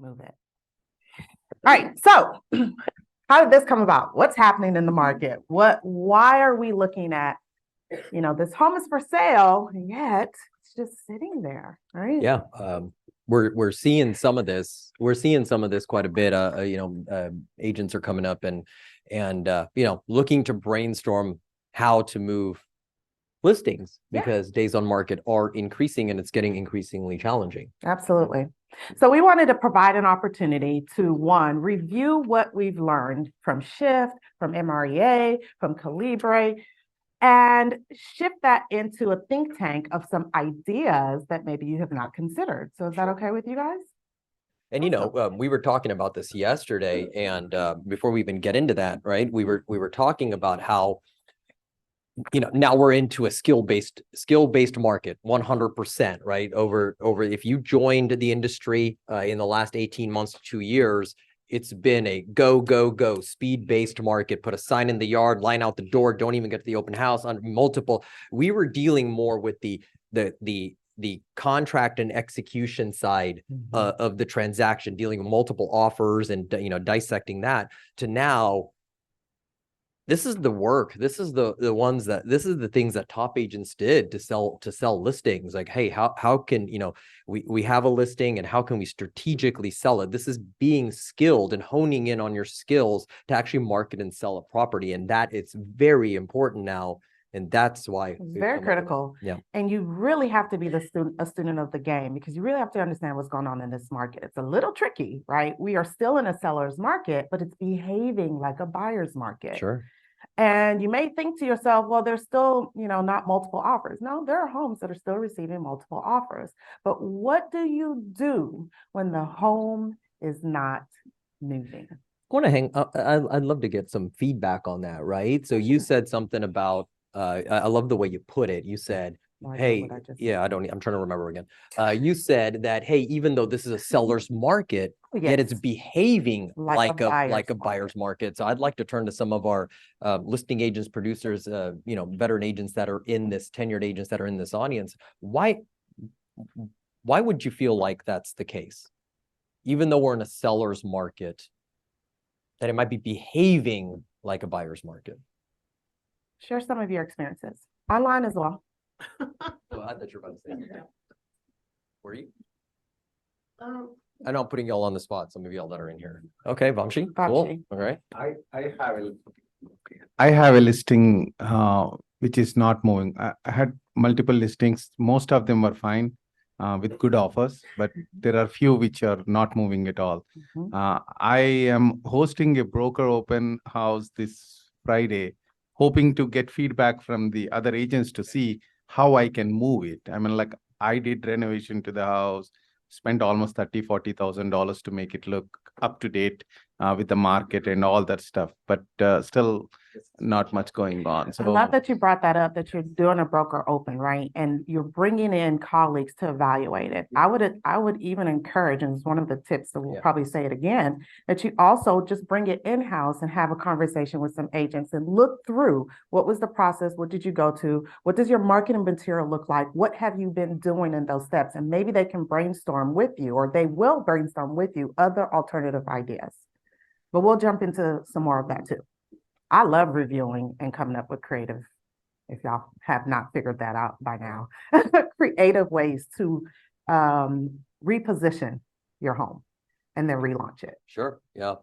Move it. All right. So how did this come about? What's happening in the market? Why are we looking at, this home is for sale, and yet it's just sitting there, right? Yeah. We're seeing some of this. We're seeing some of this quite a bit. Agents are coming up and looking to brainstorm how to move listings because days on market are increasing and it's getting increasingly challenging. Absolutely. So we wanted to provide an opportunity to, one, review what we've learned from Shift, from MREA, from Calibre, and shift that into a think tank of some ideas that maybe you have not considered. So is that okay with you guys? And we were talking about this yesterday, and before we even get into that, right? We were talking about how now we're into a skill-based market 100%, right? Over if you joined the industry in the last 18 months to 2 years, it's been a go speed-based market. Put a sign in the yard, line out the door, don't even get to the open house on multiple. We were dealing more with the contract and execution side of the transaction, dealing with multiple offers and dissecting that, to now this is the work. This is the things that top agents did to sell listings. Like, hey, how can, we have a listing and how can we strategically sell it? This is being skilled and honing in on your skills to actually market and sell a property. And that it's very important now. And that's why it's very critical. Yeah. And you really have to be a student of the game, because you really have to understand what's going on in this market. It's a little tricky, right? We are still in a seller's market, but it's behaving like a buyer's market. Sure. And you may think to yourself, well, there's still, not multiple offers. No, there are homes that are still receiving multiple offers. But what do you do when the home is not moving? I'd love to get some feedback on that, right? So you said something about, I love the way you put it. You said, hey, I'm trying to remember again. You said that, hey, even though this is a seller's market, yet it's behaving like a buyer's market. So I'd like to turn to some of our listing agents, producers, veteran agents that are in this, tenured agents that are in this audience. Why would you feel like that's the case? Even though we're in a seller's market, that it might be behaving like a buyer's market? Share some of your experiences online as well. Well, I thought you were about to say something. Were you? I know I'm putting y'all on the spot. Some of y'all that are in here. Okay, Vamshi. Cool. All right. I have a listing which is not moving. I had multiple listings. Most of them were fine with good offers, but there are few which are not moving at all. I am hosting a broker open house this Friday, hoping to get feedback from the other agents to see how I can move it. I mean, like, I did renovation to the house, spent almost $30,000-$40,000 to make it look up to date with the market and all that stuff, but still not much going on. So I love that you brought that up, that you're doing a broker open, right? And you're bringing in colleagues to evaluate it. I would even encourage, and it's one of the tips, so we'll probably say it again, that you also just bring it in-house and have a conversation with some agents and look through what was the process, what did you go to, what does your marketing material look like, what have you been doing in those steps, and maybe they can brainstorm with you, or they will brainstorm with you other alternative ideas. But we'll jump into some more of that too. I love reviewing and coming up with creative, if y'all have not figured that out by now, creative ways to reposition your home and then relaunch it. Sure. Yeah.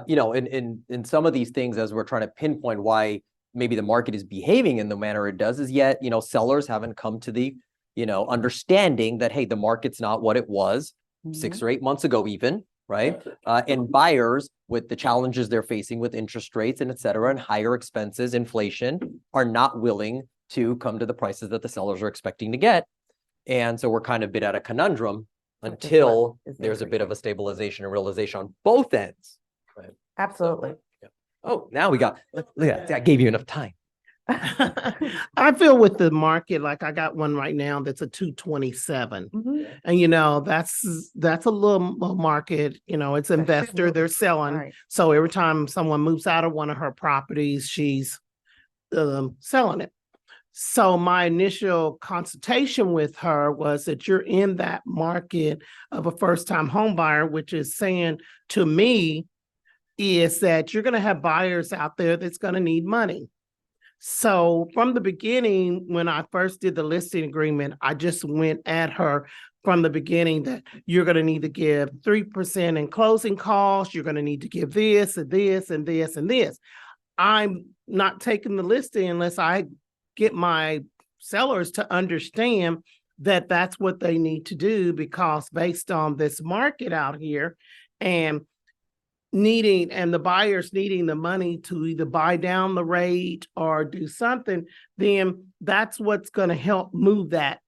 In some of these things, as we're trying to pinpoint why maybe the market is behaving in the manner it does, is yet, sellers haven't come to the, understanding that, hey, the market's not what it was 6 or 8 months ago even. Right. And buyers, with the challenges they're facing with interest rates and et cetera, and higher expenses, inflation, are not willing to come to the prices that the sellers are expecting to get. And so we're kind of a bit at a conundrum until there's a bit of a stabilization and realization on both ends. Right. Absolutely. So, yeah. Oh, now we got, look at that. That gave you enough time. I feel with the market, like I got one right now that's a 227. And that's a little market, it's investor, they're selling. Right. So every time someone moves out of one of her properties, she's selling it. So my initial consultation with her was that you're in that market of a first-time home buyer, which is saying to me is that you're going to have buyers out there that's going to need money. So from the beginning, when I first did the listing agreement, I just went at her from the beginning that you're going to need to give 3% in closing costs. You're going to need to give this and this and this and this. I'm not taking the listing unless I get my sellers to understand that that's what they need to do, because based on this market out here and the buyers needing the money to either buy down the rate or do something, then that's what's going to help move that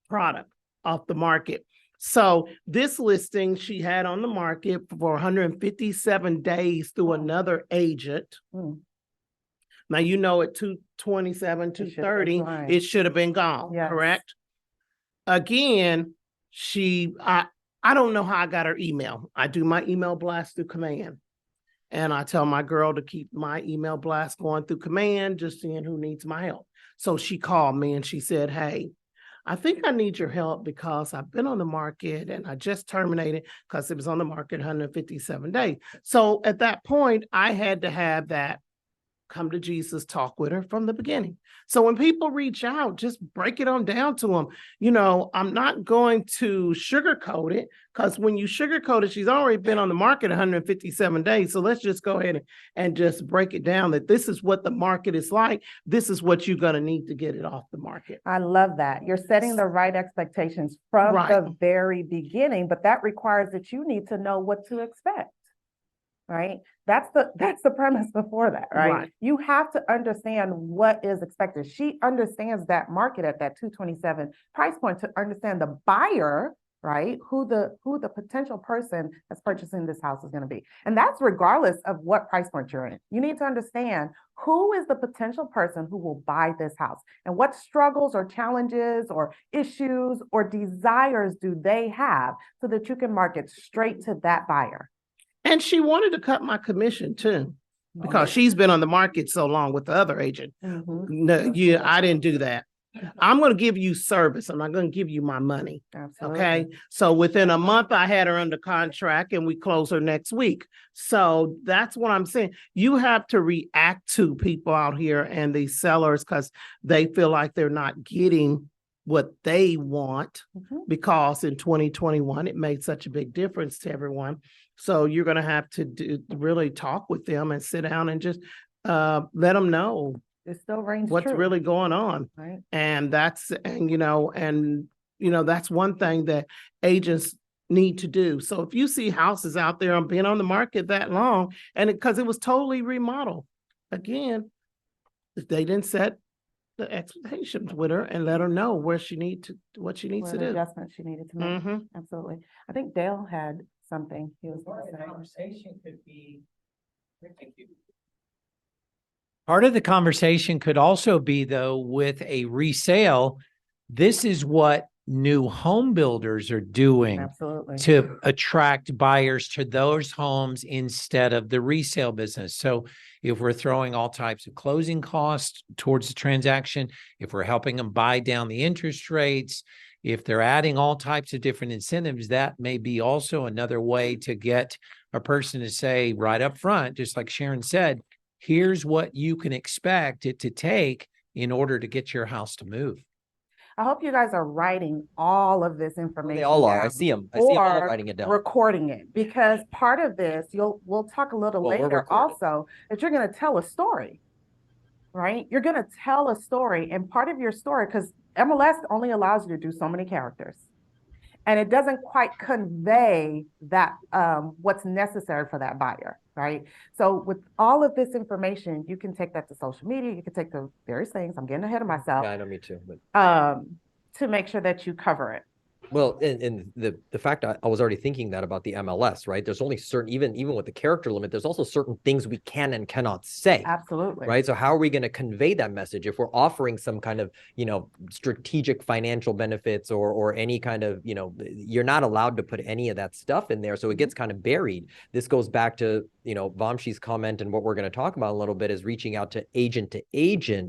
product off the market. So this listing she had on the market for 157 days through another agent. Now, you know, at 227, 230, it should have been gone, correct? Again, I don't know how I got her email. I do my email blast through command. And I tell my girl to keep my email blast going through command, just seeing who needs my help. So she called me and she said, hey, I think I need your help because I've been on the market and I just terminated because it was on the market 157 days. So at that point, I had to have that come to Jesus talk with her from the beginning. So when people reach out, just break it on down to them. You know, I'm not going to sugarcoat it, because when you sugarcoat it, she's already been on the market 157 days. So let's just go ahead and just break it down that this is what the market is like. This is what you're going to need to get it off the market. I love that. You're setting the right expectations from the very beginning, but that requires that you need to know what to expect. Right? That's the premise before that, right? You have to understand what is expected. She understands that market at that 227 price point to understand the buyer, right? Who the potential person that's purchasing this house is going to be. And that's regardless of what price point you're in. You need to understand who is the potential person who will buy this house and what struggles or challenges or issues or desires do they have so that you can market straight to that buyer. And she wanted to cut my commission too, because she's been on the market so long with the other agent. No, I didn't do that. I'm going to give you service. I'm not going to give you my money. Absolutely. Okay. So within a month, I had her under contract and we close her next week. So that's what I'm saying. You have to react to people out here and these sellers because they feel like they're not getting what they want, because in 2021, it made such a big difference to everyone. So you're going to have to really talk with them and sit down and just let them know it still reigns what's true. Really going on. Right. And that's one thing that agents need to do. So if you see houses out there and been on the market that long, and because it was totally remodeled, again, if they didn't set the expectations with her and let her know what she needs to do. Adjustments she needed to make. Absolutely. I think Dale had something he was going to say. Conversation could be, thank you. Part of the conversation could also be, though, with a resale, this is what new home builders are doing to attract buyers to those homes instead of the resale business. So if we're throwing all types of closing costs towards the transaction, if we're helping them buy down the interest rates, if they're adding all types of different incentives, that may be also another way to get a person to say right up front, just like Sharon said, here's what you can expect it to take in order to get your house to move. I hope you guys are writing all of this information. They all are. Down, I see them. I see them all writing it down. Recording it, because part of this, we'll talk a little later also, that you're going to tell a story, right? You're going to tell a story, and part of your story, because MLS only allows you to do so many characters, and it doesn't quite convey that what's necessary for that buyer, right? So with all of this information, you can take that to social media, you can take to various things. I'm getting ahead of myself. Yeah, I know, me too. But to make sure that you cover it. Well, and the fact I was already thinking that about the MLS, right? There's only certain, even with the character limit, there's also certain things we can and cannot say. Absolutely. Right. So how are we going to convey that message if we're offering some kind of, strategic financial benefits or any kind of, you're not allowed to put any of that stuff in there. So it gets kind of buried. This goes back to, Vamshi's comment, and what we're going to talk about a little bit is reaching out to agent.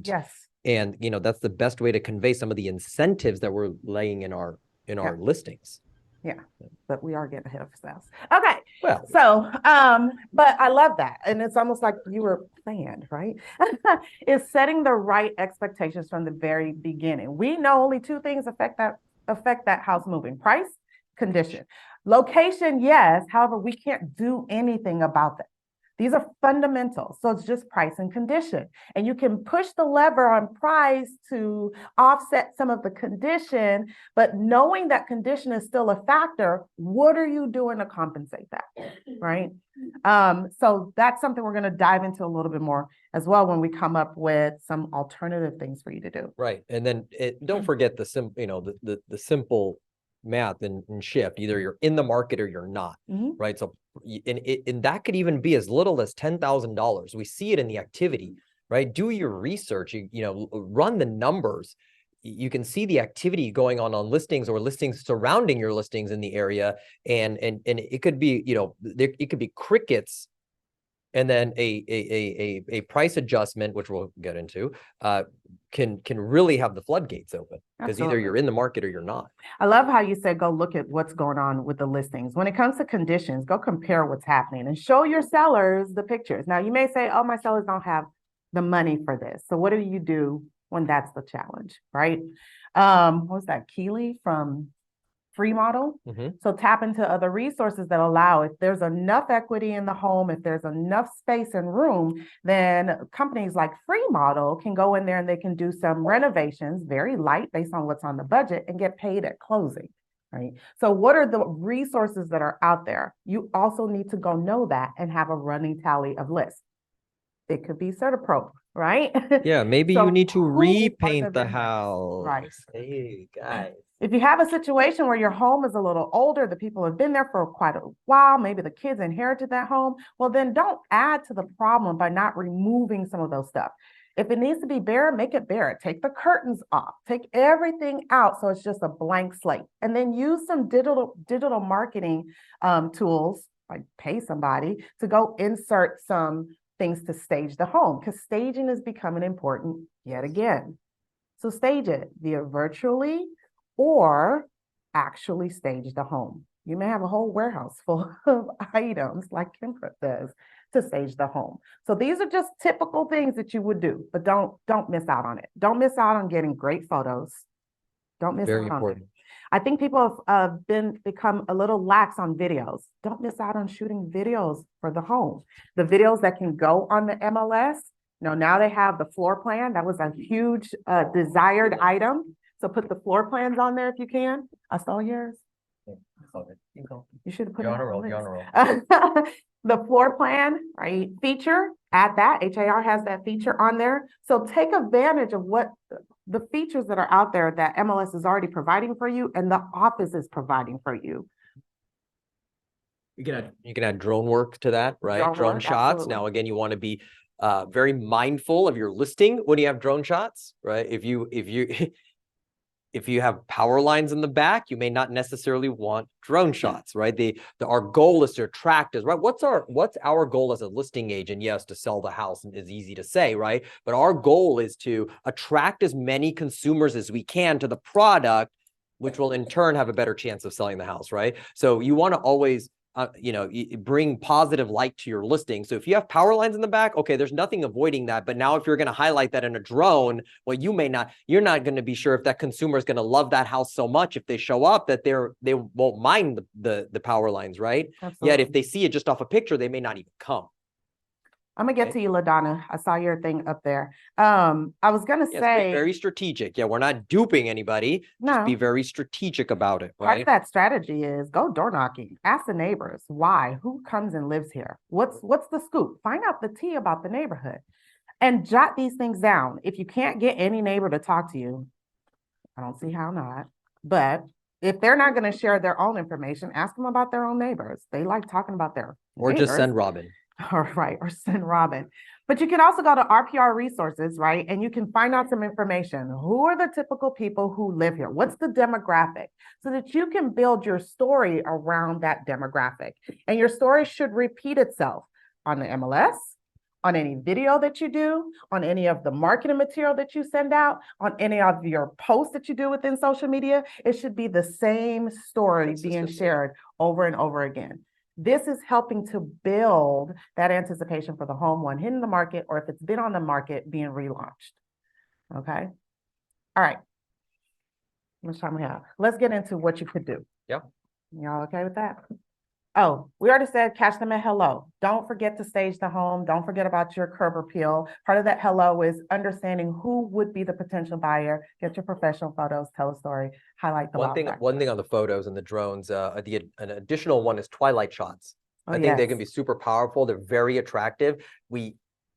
Yes. And, you know, that's the best way to convey some of the incentives that we're laying in our listings. Yeah, but we are getting ahead of ourselves. Okay. Well, So, but I love that. And it's almost like you were planned, right? Is setting the right expectations from the very beginning. We know only two things affect that house moving: price, condition. Location, yes. However, we can't do anything about that. These are fundamentals. So it's just price and condition. And you can push the lever on price to offset some of the condition, but knowing that condition is still a factor, what are you doing to compensate that? Right? So that's something we're going to dive into a little bit more as well when we come up with some alternative things for you to do. right. And then don't forget the simple math and shift. Either you're in the market or you're not, right? So, and that could even be as little as $10,000. We see it in the activity, right? Do your research, run the numbers. You can see the activity going on listings or listings surrounding your listings in the area. And it could be, it could be crickets. And then a price adjustment, which we'll get into, can really have the floodgates open, because either you're in the market or you're not. I love how you said, go look at what's going on with the listings. When it comes to conditions, go compare what's happening and show your sellers the pictures. Now, you may say, oh, my sellers don't have the money for this. So what do you do when that's the challenge, right? What was that, Keely from Free Model? So tap into other resources that allow, if there's enough equity in the home, if there's enough space and room, then companies like Free Model can go in there and they can do some renovations, very light based on what's on the budget, and get paid at closing, right? So what are the resources that are out there? You also need to go know that and have a running tally of lists. It could be CertaPro, right? Yeah, maybe So you need to who are repaint the vendors? house. Right. Hey, guys. If you have a situation where your home is a little older, the people have been there for quite a while, maybe the kids inherited that home, well, then don't add to the problem by not removing some of those stuff. If it needs to be bare, make it bare. Take the curtains off, take everything out so it's just a blank slate. And then use some digital marketing tools, like pay somebody to go insert some things to stage the home, because staging is becoming important yet again. So stage it via virtually or actually stage the home. You may have a whole warehouse full of items like Kimprut does to stage the home. So these are just typical things that you would do, but don't miss out on it. Don't miss out on getting great photos. Don't miss Very out on important. it. I think people have become a little lax on videos. Don't miss out on shooting videos for the home. The videos that can go on the MLS, now they have the floor plan. That was a huge desired item. So put the floor plans on there if you can. I saw yours. You should have put it on the list. The floor plan, right? Feature, add that. HAR has that feature on there. So take advantage of what the features that are out there that MLS is already providing for you and the office is providing for you. You can add drone work to that, right? Drone shots. Absolutely. Now, again, you want to be very mindful of your listing when you have drone shots, right? If you have power lines in the back, you may not necessarily want drone shots, right? Our goal is to attract us, right? What's our goal as a listing agent? Yes, to sell the house is easy to say, right? But our goal is to attract as many consumers as we can to the product, which will in turn have a better chance of selling the house, right? So you want to always bring positive light to your listing. So if you have power lines in the back, okay, there's nothing avoiding that. But now if you're going to highlight that in a drone, well, you're not going to be sure if that consumer is going to love that house so much if they show up that they won't mind the power lines, right? Absolutely. Yet if they see it just off a picture, they may not even come. I'm gonna get to you, LaDonna. I saw your thing up there. I was gonna say, be very strategic. Yeah, we're not duping anybody. Just be very strategic about it, part right? of that strategy is go door knocking. Ask the neighbors why, who comes and lives here. What's the scoop? Find out the tea about the neighborhood, and jot these things down. If you can't get any neighbor to talk to you, I don't see how not. But if they're not going to share their own information, ask them about their own neighbors. They like talking about their or neighbors. just send Robin. All right, or send Robin. But you can also go to RPR resources, right? And you can find out some information. Who are the typical people who live here? What's the demographic? So that you can build your story around that demographic. And your story should repeat itself on the MLS, on any video that you do, on any of the marketing material that you send out, on any of your posts that you do within social media. It should be the same story being shared over and over again. This is helping to build that anticipation for the home when hitting the market, or if it's been on the market, being relaunched. Okay. All right. How much time we have? Let's get into what you could do. Yep. Y'all okay with that? Oh, we already said catch them at hello. Don't forget to stage the home. Don't forget about your curb appeal. Part of that hello is understanding who would be the potential buyer. Get your professional photos, tell a story, highlight the One thing on the photos and the drones, an additional one is twilight shots. Oh, I think they yes. can be super powerful. They're very attractive.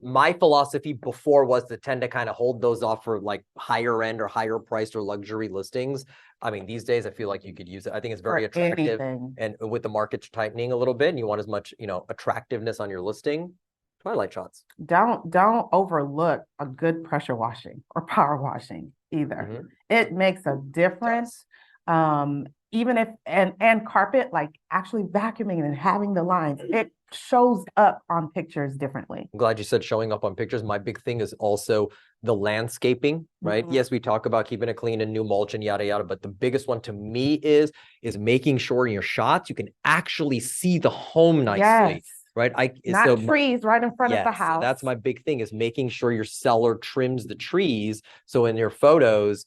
My philosophy before was to tend to kind of hold those off for like higher end or higher priced or luxury listings. I mean, these days I feel like you could use it. I think it's very attractive. Anything. And with the market tightening a little bit and you want as much, attractiveness on your listing, twilight shots. Don't overlook a good pressure washing or power washing either. It makes a difference. Even if and carpet, like actually vacuuming and having the lines, it shows up on pictures differently. I'm glad you said showing up on pictures. My big thing is also the landscaping, right? Yes, we talk about keeping it clean and new mulch and yada yada, but the biggest one to me is making sure in your shots you can actually see the home nicely. Yes. Right? Not trees right in front of the house. That's my big thing, is making sure your seller trims the trees. So in your photos,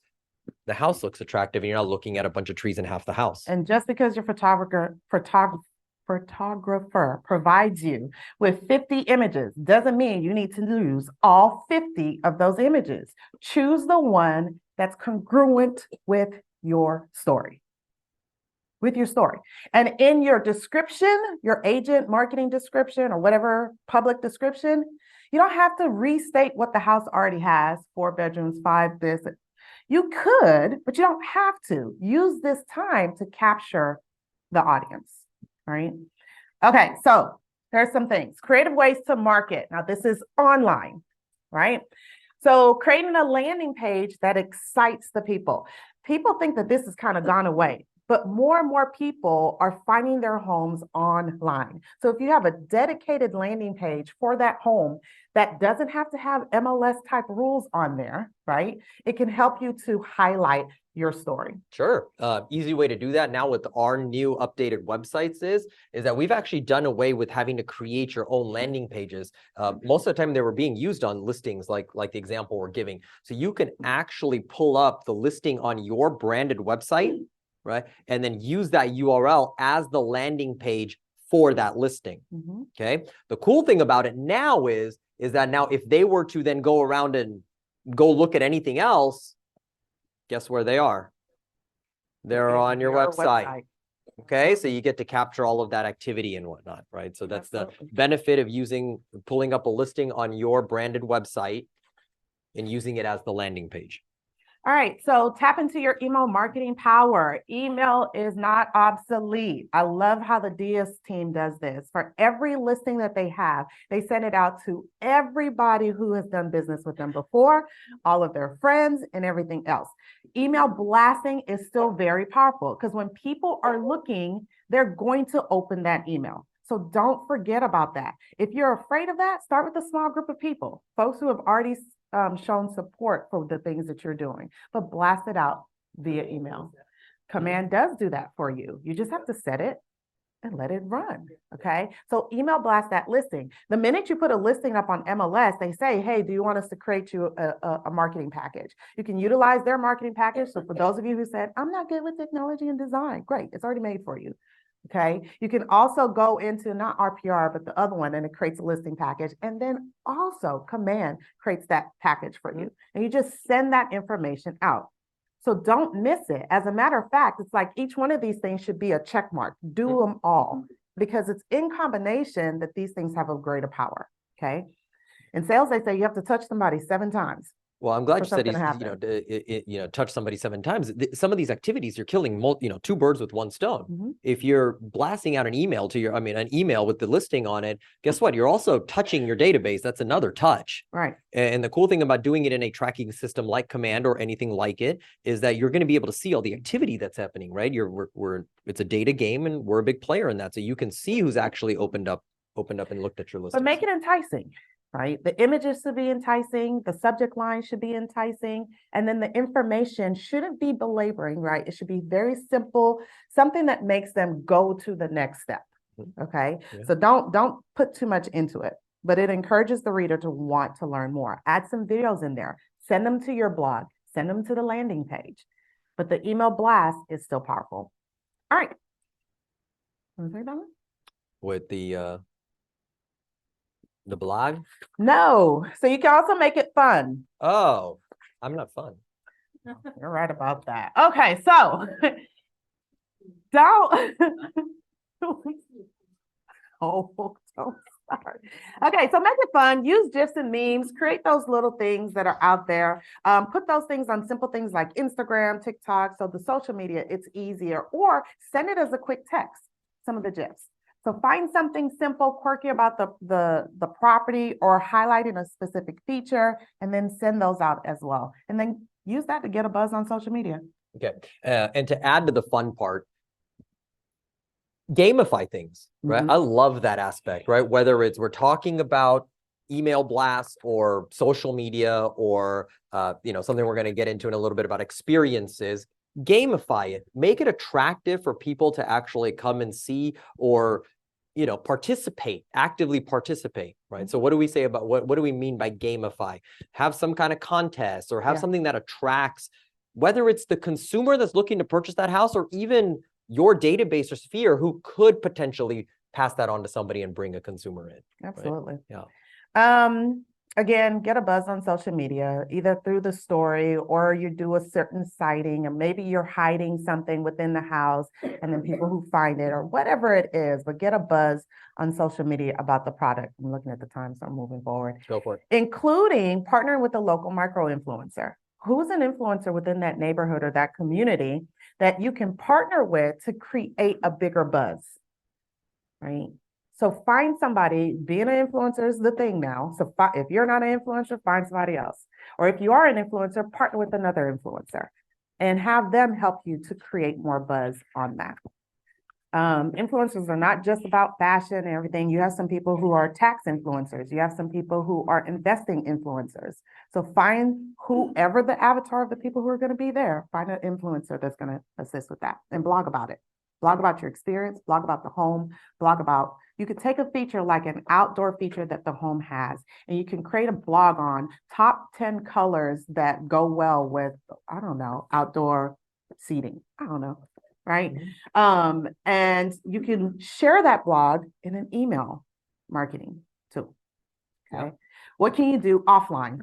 the house looks attractive and you're not looking at a bunch of trees in half the house. And just because your photographer provides you with 50 images doesn't mean you need to use all 50 of those images. Choose the one that's congruent with your story. And in your description, your agent marketing description or whatever public description, you don't have to restate what the house already has, 4 bedrooms, 5 this. You could, but you don't have to. Use this time to capture the audience, right? Okay, so there's some things. Creative ways to market. Now, this is online, right? So creating a landing page that excites the people. People think that this has kind of gone away, but more and more people are finding their homes online. So if you have a dedicated landing page for that home that doesn't have to have MLS type rules on there, right? It can help you to highlight your story. Sure. Easy way to do that now with our new updated websites is that we've actually done away with having to create your own landing pages. Most of the time they were being used on listings like the example we're giving. So you can actually pull up the listing on your branded website, right? And then use that URL as the landing page for that listing. Okay. The cool thing about it now is that now if they were to then go around and go look at anything else, guess where they are? They're on your website. Okay, so you get to capture all of that activity and whatnot, right? So that's the benefit of pulling up a listing on your branded website and using it as the landing page. All right, so tap into your email marketing power. Email is not obsolete. I love how the DS team does this. For every listing that they have, they send it out to everybody who has done business with them before, all of their friends and everything else. Email blasting is still very powerful because when people are looking, they're going to open that email. So don't forget about that. If you're afraid of that, start with a small group of people, folks who have already shown support for the things that you're doing, but blast it out via email. Command does do that for you. You just have to set it and let it run, okay? So email blast that listing. The minute you put a listing up on MLS, they say, hey, do you want us to create you a marketing package? You can utilize their marketing package. So for those of you who said, I'm not good with technology and design, great, it's already made for you. Okay, you can also go into not RPR, but the other one, and it creates a listing package. And then also Command creates that package for you. And you just send that information out. So don't miss it. As a matter of fact, it's like each one of these things should be a check mark. Do them all because it's in combination that these things have a greater power. Okay. In sales, they say you have to touch somebody 7 times. Well, I'm glad you said touch somebody 7 times. Some of these activities, you're killing 2 birds with 1 stone. If you're blasting out an email to an email with the listing on it, guess what? You're also touching your database. That's another touch. Right. And the cool thing about doing it in a tracking system like Command or anything like it is that you're going to be able to see all the activity that's happening, right? It's a data game and we're a big player in that. So you can see who's actually opened up and looked at your listing. But make it enticing. right? The images should be enticing, the subject line should be enticing, and then the information shouldn't be belaboring, right? It should be very simple, something that makes them go to the next step. Okay. Yeah. So don't put too much into it, but it encourages the reader to want to learn more. Add some videos in there, send them to your blog, send them to the landing page. But the email blast is still powerful. All right. Want to say that one? With the blog? No. So you can also make it fun. Oh, I'm not fun. You're right about that. Okay, so don't oh, don't start. Okay, so make it fun. Use GIFs and memes. Create those little things that are out there. Put those things on simple things like Instagram, TikTok. So the social media, it's easier. Or send it as a quick text. Some of the GIFs. So find something simple, quirky about the property or highlighting a specific feature, and then send those out as well. And then use that to get a buzz on social media. Okay. And to add to the fun part, gamify things, right? I love that aspect, right? Whether it's we're talking about email blasts or social media or, something we're going to get into in a little bit about experiences, gamify it, make it attractive for people to actually come and see or, actively participate, right? So what do we say about what do we mean by gamify? Have some kind of contest or have something that attracts, whether it's the consumer that's looking to purchase that house or even your database or sphere who could potentially pass that on to somebody and bring a consumer in. Absolutely. Right? Yeah. Again, get a buzz on social media, either through the story or you do a certain sighting, and maybe you're hiding something within the house and then people who find it or whatever it is, but get a buzz on social media about the product. I'm looking at the time, so I'm moving forward. Go for it. Including partnering with a local micro influencer. Who's an influencer within that neighborhood or that community that you can partner with to create a bigger buzz, right? So find somebody. Being an influencer is the thing now. So if you're not an influencer, find somebody else. Or if you are an influencer, partner with another influencer and have them help you to create more buzz on that. Influencers are not just about fashion and everything. You have some people who are tax influencers. You have some people who are investing influencers. So find whoever the avatar of the people who are going to be there. Find an influencer that's going to assist with that and blog about it. Blog about your experience, blog about the home, blog about, you could take a feature like an outdoor feature that the home has, and you can create a blog on top 10 colors that go well with, I don't know, outdoor seating. I don't know, right? And you can share that blog in an email marketing too. Okay. What can you do offline?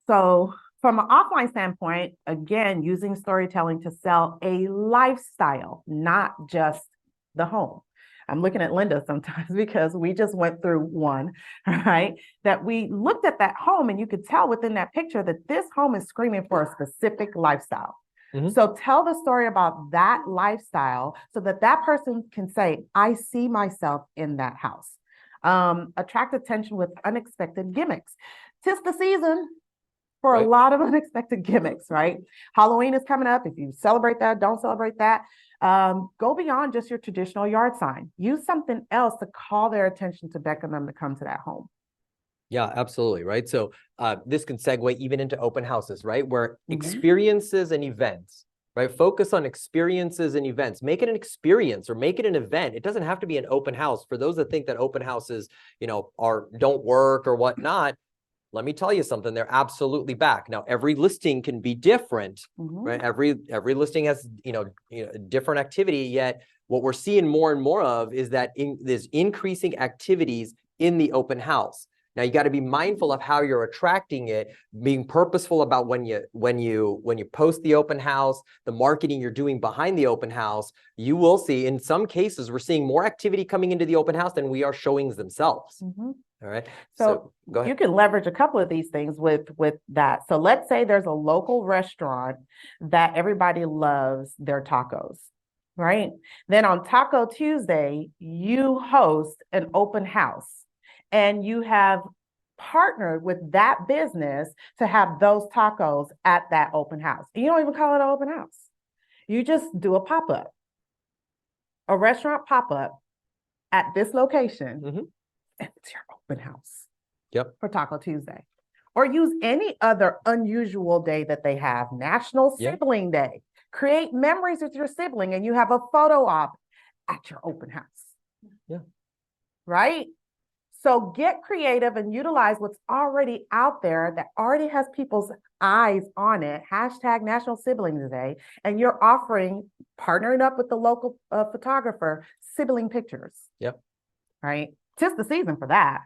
So from an offline standpoint, again, using storytelling to sell a lifestyle, not just the home. I'm looking at Linda sometimes because we just went through one, right? That we looked at that home and you could tell within that picture that this home is screaming for a specific lifestyle. So tell the story about that lifestyle so that that person can say, I see myself in that house. Attract attention with unexpected gimmicks. 'Tis the season for a lot of unexpected gimmicks, right? Halloween is coming up. If you celebrate that, don't celebrate that. Go beyond just your traditional yard sign. Use something else to call their attention to beckon them to come to that home. Yeah, absolutely. Right. So this can segue even into open houses, right? Where experiences and events, right? Focus on experiences and events. Make it an experience or make it an event. It doesn't have to be an open house. For those that think that open houses, don't work or whatnot, let me tell you something, they're absolutely back. Now, every listing can be different, right? Every listing has, different activity, yet what we're seeing more and more of is that there's increasing activities in the open house. Now you got to be mindful of how you're attracting it, being purposeful about when you post the open house, the marketing you're doing behind the open house. You will see in some cases, we're seeing more activity coming into the open house than we are showings themselves. All right. So go ahead. You can leverage a couple of these things with that. So let's say there's a local restaurant that everybody loves their tacos, right? Then on Taco Tuesday, you host an open house and you have partnered with that business to have those tacos at that open house. You don't even call it an open house. You just do a pop-up, a restaurant pop-up. at this location, Mhm. and it's your open house. Yep. For Taco Tuesday. Or use any other unusual day that they have, National Yeah. Sibling Day. Create memories with your sibling and you have a photo op at your open house. Yeah. Right? So get creative and utilize what's already out there that already has people's eyes on it. Hashtag National Siblings Day. And you're offering, partnering up with the local photographer, sibling pictures. Yep. Right? 'Tis the season for that.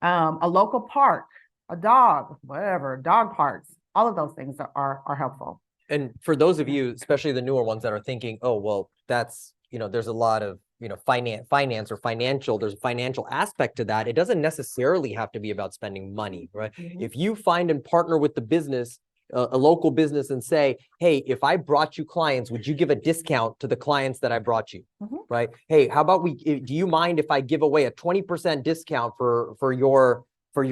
A local park, a dog, whatever, dog parks, all of those things are helpful. And for those of you, especially the newer ones that are thinking, oh, well, that's, there's a lot of, finance or financial, there's a financial aspect to that. It doesn't necessarily have to be about spending money, right? Mhm. If you find and partner with the business, a local business and say, hey, if I brought you clients, would you give a discount to the clients that I brought you? Mhm. Right? Hey, how about do you mind if I give away a 20% discount for your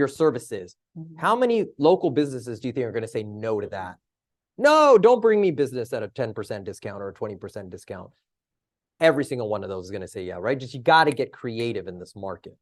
services? Mhm. How many local businesses do you think are going to say no to that? No, don't bring me business at a 10% discount or a 20% discount. Every single one of those is going to say yeah, right? Just you got to get creative in this market.